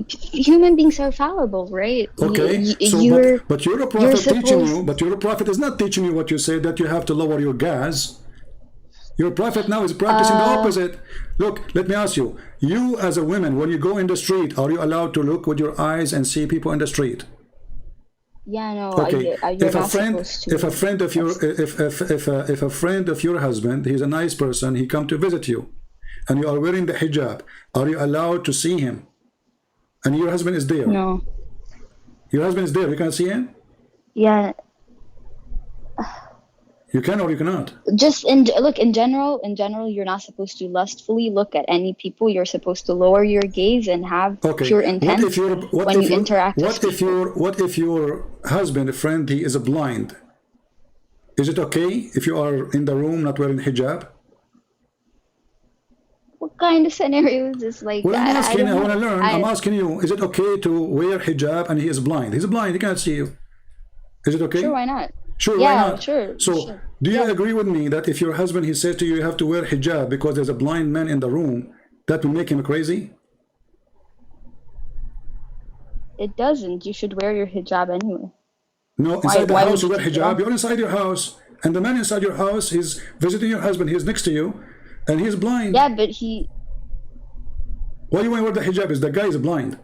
human beings are fallible, right? Okay, but you're a prophet teaching you, but your prophet is not teaching you what you say, that you have to lower your gas. Your prophet now is practicing the opposite. Look, let me ask you, you as a woman, when you go in the street, are you allowed to look with your eyes and see people in the street? Yeah, no. Okay. You're not supposed to. If a friend of your if a friend of your husband, he's a nice person, he come to visit you, and you are wearing the hijab, are you allowed to see him? And your husband is there. No. Your husband is there. You can see him. Yeah. You can or you cannot. Just in general, you're not supposed to lustfully look at any people. You're supposed to lower your gaze and have pure intent when you interact with people. What if your husband, friend, he is blind? Is it okay if you are in the room not wearing hijab? What kind of scenario is this? Like, well, I'm asking. I want to learn. I'm asking you. Is it okay to wear hijab and he is blind? He's blind. He can't see you. Is it okay? Sure, why not? Sure, yeah, why not? Sure. So, sure. Do you agree with me that if your husband, he says to you, you have to wear hijab because there's a blind man in the room, that will make him crazy? It doesn't. You should wear your hijab anyway. No, inside the house you wear hijab. You're inside your house, and the man inside your house is visiting your husband. He's next to you, and he's blind. Yeah, but he... Why do you want to wear the hijab? Is the guy is blind?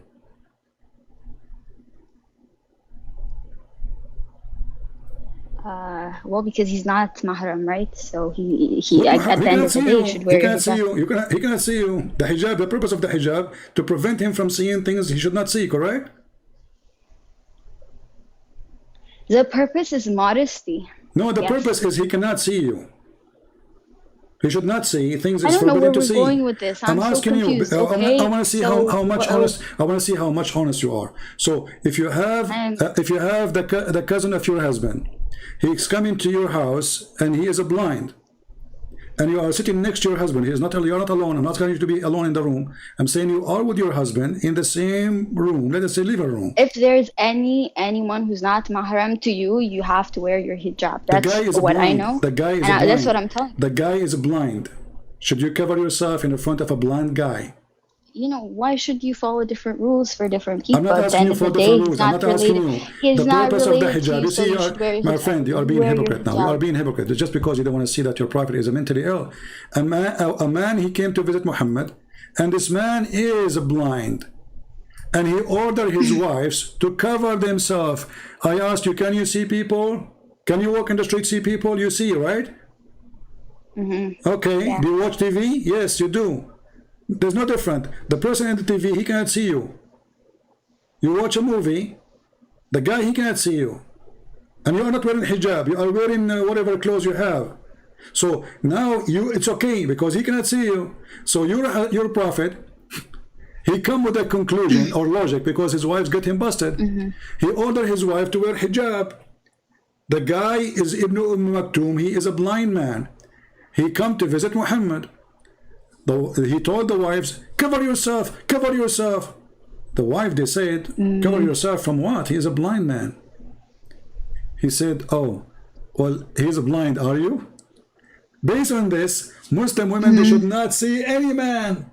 Well, because he's not mahram, right? So he at the end of the day should wear hijab. He cannot see you. The hijab, the purpose of the hijab, to prevent him from seeing things he should not see, correct? The purpose is modesty. No, the purpose is he cannot see you. He should not see things is forbidden to see. Going with this. I'm asking so confused, you. okay? I want to see how much honest. I want to see how much honest you are. So if you have the cousin of your husband, he's coming to your house and he is blind, and you are sitting next to your husband. You're not alone. I'm not going to be alone in the room. I'm saying you are with your husband in the same room. Let us say living room. If there's anyone who's not mahram to you, you have to wear your hijab. That's what I know. The guy is blind. That's what I'm telling you. The guy is blind. Should you cover yourself in front of a blind guy? Why should you follow different rules for different people? I'm not asking you for different rules. I'm not asking you. The purpose of the hijab. You see, my friend, you are being hypocrite now. You are being hypocrite. Just because you don't want to see that your prophet is mentally ill. A man, he came to visit Muhammad, and this man is blind. And he ordered his wives to cover themselves. I asked you, can you see people? Can you walk in the street, see people? You see, right? Mm-hmm. Okay. Yeah. Do you watch TV? Yes, you do. There's no different. The person in the TV, he cannot see you. You watch a movie, the guy, he cannot see you. And you are not wearing hijab. You are wearing whatever clothes you have. So now it's okay because he cannot see you. So your prophet, he come with a conclusion or logic because his wives get him busted. Mm-hmm. He ordered his wife to wear hijab. The guy is Ibn Maktoum. He is a blind man. He come to visit Muhammad. He told the wives, cover yourself, cover yourself. The wife, they said, cover yourself from what? He is a blind man. He said, oh, well, he's blind, are you? Based on this, Muslim women, they should not see any man.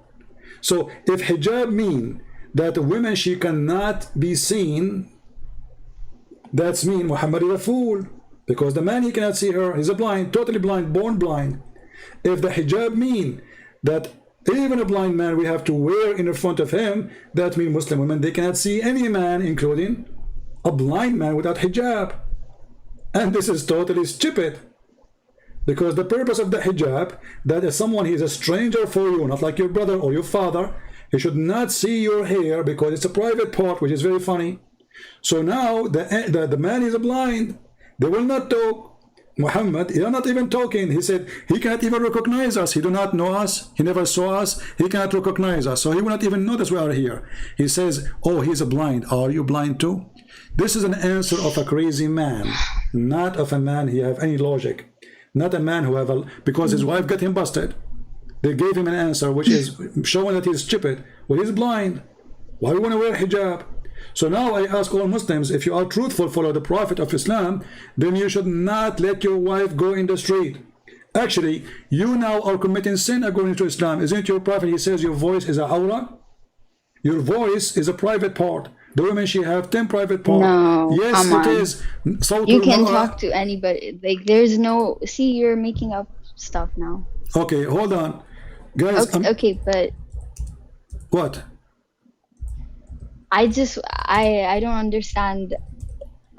So if hijab mean that a woman, she cannot be seen, that's mean Muhammad is a fool. Because the man, he cannot see her. He's a blind, totally blind, born blind. If the hijab mean that even a blind man we have to wear in front of him, that means Muslim women, they cannot see any man, including a blind man without hijab. And this is totally stupid, because the purpose of the hijab, that is someone, he is a stranger for you, not like your brother or your father. He should not see your hair because it's a private part, which is very funny. So now the man is blind. They will not talk. Muhammad, he is not even talking. He said he cannot even recognize us. He do not know us. He never saw us. He cannot recognize us. So he will not even notice we are here. He says, oh, he's blind. Are you blind too? This is an answer of a crazy man, not of a man who have any logic. Not a man who because his wife got him busted. They gave him an answer which is showing that he's stupid. Well, he's blind. Why do you want to wear hijab? So now I ask all Muslims, if you are truthful, follow the Prophet of Islam, then you should not let your wife go in the street. Actually, you now are committing sin according to Islam. Isn't your prophet, he says your voice is a awra? Your voice is a private part. The women, she have 10 private parts. No, yes, come it on. is. You can talk to anybody. Like, there's no... See, you're making up stuff now. Okay, hold on. Guys, okay, but... What? I don't understand.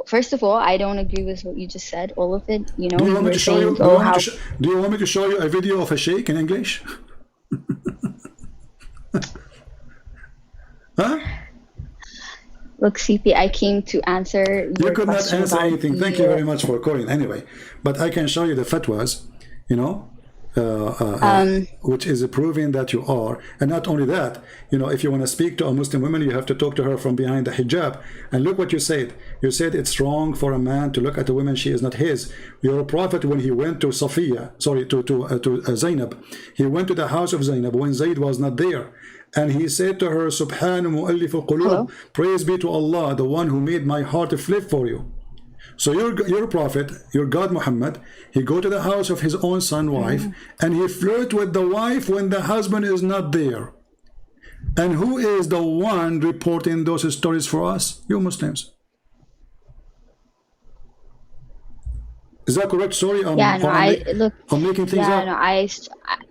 First of all, I don't agree with what you just said, all of it. You know, do you want me to show you? Do you want me to show you a video of a sheikh in English? Huh? Look, CP, I came to answer your You could not answer anything. Thank you very much for calling. Anyway, but I can show you the fatwas, you know, which is proving that you are. And not only that, you know, if you want to speak to a Muslim woman, you have to talk to her from behind the hijab. And look what you said. You said it's wrong for a man to look at a woman, she is not his. Your prophet, when he went to to Zainab, he went to the house of Zainab when Zayd was not there. And he said to her, Subhanu mu'allif al-qulub, praise be to Allah, the one who made my heart flip for you. So your prophet, your God Muhammad, he go to the house of his own son, wife, and he flirt with the wife when the husband is not there. And who is the one reporting those stories for us? You Muslims. Is that correct? Sorry, I'm making things up.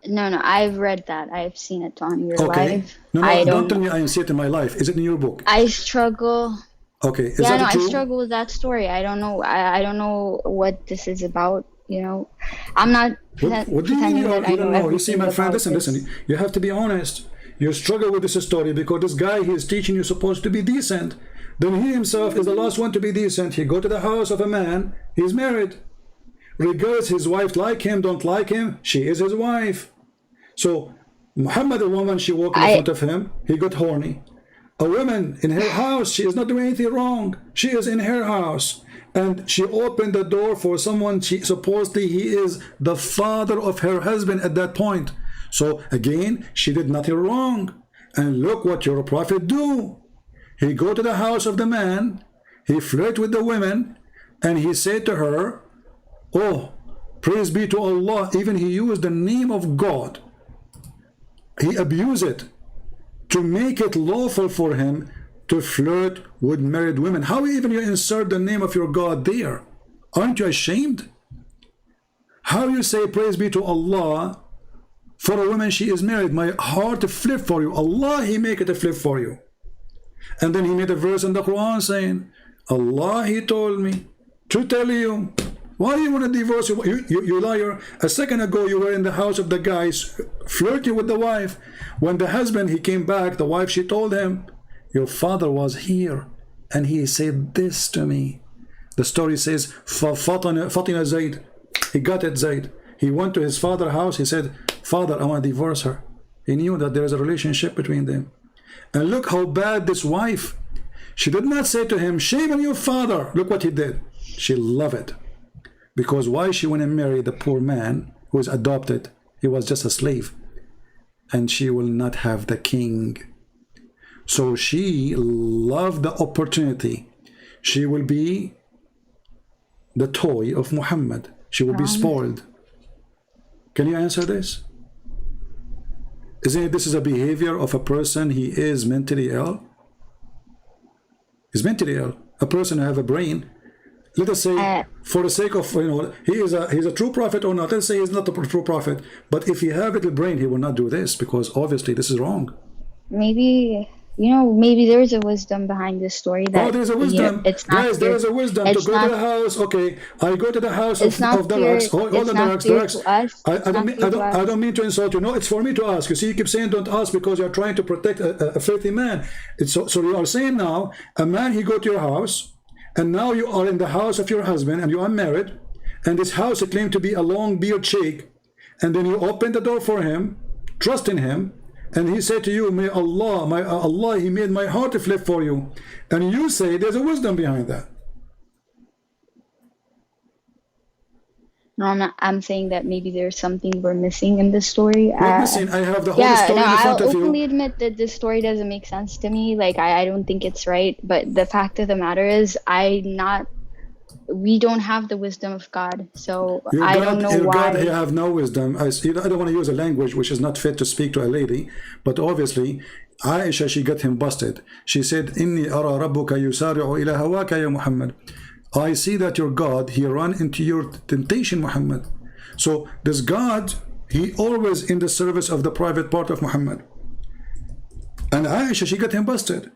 No, I've read that. I've seen it on your live. No, don't tell me I see it in my life. Is it in your book? I struggle. Okay, is that true? I struggle with that story. I don't know. I don't know what this is about. You know, I'm not. What do you mean you don't know? You see, my friend, listen. You have to be honest. You struggle with this story because this guy, he is teaching you supposed to be decent. Then he himself is the last one to be decent. He go to the house of a man. He's married. Regardless his wife like him, don't like him, she is his wife. So Muhammad, a woman, she walked in front of him, he got horny. A woman in her house, she is not doing anything wrong. She is in her house. And she opened the door for someone, supposedly he is the father of her husband at that point. So again, she did nothing wrong. And look what your prophet do. He go to the house of the man, he flirt with the women, and he said to her, oh, praise be to Allah. Even he used the name of God. He abused it to make it lawful for him to flirt with married women. How even you insert the name of your God there? Aren't you ashamed? How you say praise be to Allah for a woman, she is married? My heart flip for you. Allah, he make it a flip for you. And then he made a verse in the Quran saying, Allah, he told me to tell you. Why do you want to divorce you liar? A second ago you were in the house of the guys flirting with the wife. When the husband, he came back, the wife, she told him, your father was here and he said this to me. The story says, Fatina Zayd, he got it Zayd. He went to his father's house, he said, Father, I want to divorce her. He knew that there is a relationship between them. And look how bad this wife, she did not say to him, shame on your father. Look what he did. She loved it. Because why she went and married the poor man who was adopted? He was just a slave. And she will not have the king. So she loved the opportunity. She will be the toy of Muhammad. She will be spoiled. Can you answer this? Isn't it, this is a behavior of a person, he is mentally ill? He's mentally ill. A person who have a brain. Let us say, for the sake of, he's a true prophet or not. Let's say he's not a true prophet. But if he have a little brain, he will not do this because obviously this is wrong. Maybe, maybe there is a wisdom behind this story. That, there's a wisdom. Guys, there is a wisdom to go to the house. Okay, I go to the house of the Rux. Hold on, the Rux. I don't mean to insult you. No, it's for me to ask. You see, you keep saying don't ask because you're trying to protect a filthy man. So you are saying now, a man, he go to your house, and now you are in the house of your husband and you are married, and this house it claimed to be a long beard sheikh, and then you open the door for him, trust in him, and he said to you, may Allah, he made my heart to flip for you, and you say there's a wisdom behind that. No, I'm not. I'm saying that maybe there's something we're missing in this story. What missing? I have the whole story in front of you. I'll openly admit that this story doesn't make sense to me. Like, I don't think it's right. But the fact of the matter is, I'm not we don't have the wisdom of God, so Your I God, don't know your God, why. he have no wisdom. I don't want to use a language which is not fit to speak to a lady, but obviously, Aisha, she got him busted. She said, "Inni ara rabbuka yusari'u ila hawaka ya Muhammad." I see that your God, he run into your temptation, Muhammad. So this God, he always in the service of the private part of Muhammad. And Aisha, she got him busted.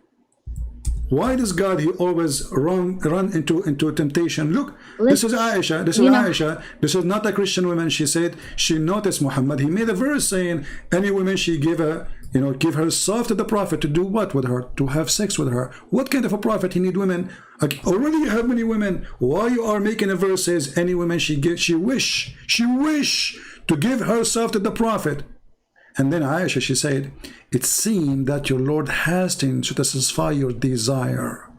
Why does God, he always run into temptation? Look, this is Aisha. This is Aisha. This is not a Christian woman. She said she noticed Muhammad. He made a verse saying any woman she give herself to the prophet to do what with her? To have sex with her. What kind of a prophet he need women? Already you have many women. Why you are making a verse says any woman she wish to give herself to the prophet? And then Aisha, she said, it seemed that your Lord hastened to satisfy your desire.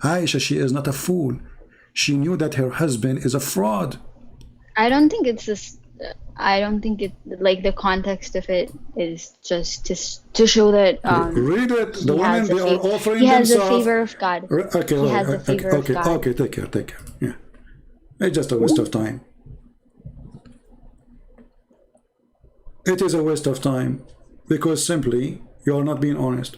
Aisha, she is not a fool. She knew that her husband is a fraud. I don't think it's this. I don't think it, like, the context of it is just to show that read it. The women, they are offering he has themselves. a favor of God. Okay, he has a favor of God. Okay, take care. Yeah, it's just a waste of time. It is a waste of time because simply you are not being honest.